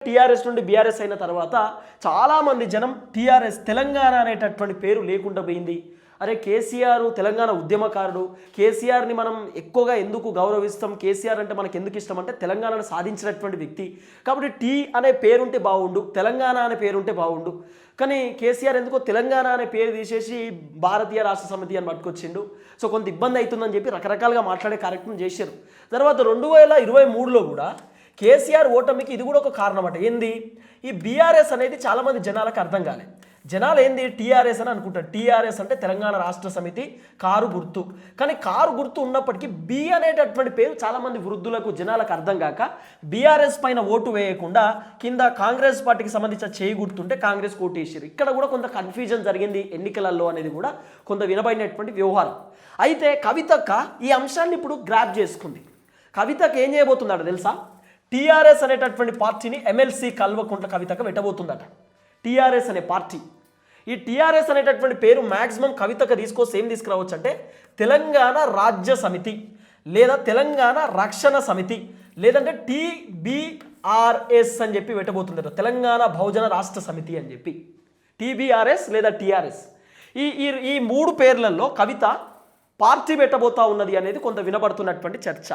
TRS నుండి BRS అయిన తర్వాత చాలామంది జనం టీఆర్ఎస్ తెలంగాణ అనేటటువంటి పేరు లేకుండా పోయింది. అరే కేసీఆర్ తెలంగాణ ఉద్యమకారుడు, కేసీఆర్ని మనం ఎక్కువగా ఎందుకు గౌరవిస్తాం, కేసీఆర్ అంటే మనకు ఎందుకు ఇష్టం అంటే తెలంగాణను సాధించినటువంటి వ్యక్తి కాబట్టి టీ అనే పేరుంటే బాగుండు, తెలంగాణ అనే పేరుంటే బాగుండు. కానీ కేసీఆర్ ఎందుకో తెలంగాణ అనే పేరు తీసేసి భారతీయ రాష్ట్ర సమితి అని పట్టుకొచ్చిండు. సో కొంత ఇబ్బంది అవుతుందని చెప్పి రకరకాలుగా మాట్లాడే కార్యక్రమం చేశారు. తర్వాత 2023లో కూడా కేసీఆర్ ఓటమికి ఇది కూడా ఒక కారణం అట. ఏంది, ఈ బీఆర్ఎస్ అనేది చాలామంది జనాలకు అర్థం కాలే. జనాలు ఏంది టీఆర్ఎస్ అని అనుకుంటారు. టీఆర్ఎస్ అంటే తెలంగాణ రాష్ట్ర సమితి కారు గుర్తు. కానీ కారు గుర్తు ఉన్నప్పటికీ బి అనేటటువంటి పేరు చాలామంది వృద్ధులకు జనాలకు అర్థం కాక బీఆర్ఎస్ పైన ఓటు వేయకుండా కింద కాంగ్రెస్ పార్టీకి సంబంధించిన చేయి గుర్తుంటే కాంగ్రెస్ ఓటు వేసారు. ఇక్కడ కూడా కొంత కన్ఫ్యూజన్ జరిగింది ఎన్నికలలో అనేది కూడా కొంత వినబడినటువంటి వ్యవహారం. అయితే కవితక్క ఈ అంశాన్ని ఇప్పుడు గ్రాప్ చేసుకుంది. కవితకు ఏం చేయబోతుందట తెలుసా, టీఆర్ఎస్ అనేటటువంటి పార్టీని ఎమ్మెల్సీ కల్వకుంట్ల కవితకు పెట్టబోతుందట. టీఆర్ఎస్ అనే పార్టీ, ఈ టీఆర్ఎస్ అనేటటువంటి పేరు మ్యాక్సిమం కవితకు తీసుకొస్తే ఏం తీసుకురావచ్చు అంటే తెలంగాణ రాజ్య సమితి లేదా తెలంగాణ రక్షణ సమితి లేదంటే టీబీఆర్ఎస్ అని చెప్పి పెట్టబోతుందట. తెలంగాణ బహుజన రాష్ట్ర సమితి అని చెప్పి టీబీఆర్ఎస్ లేదా టీఆర్ఎస్ ఈ మూడు పేర్లలో కవిత పార్టీ పెట్టబోతా ఉన్నది అనేది కొంత వినబడుతున్నటువంటి చర్చ.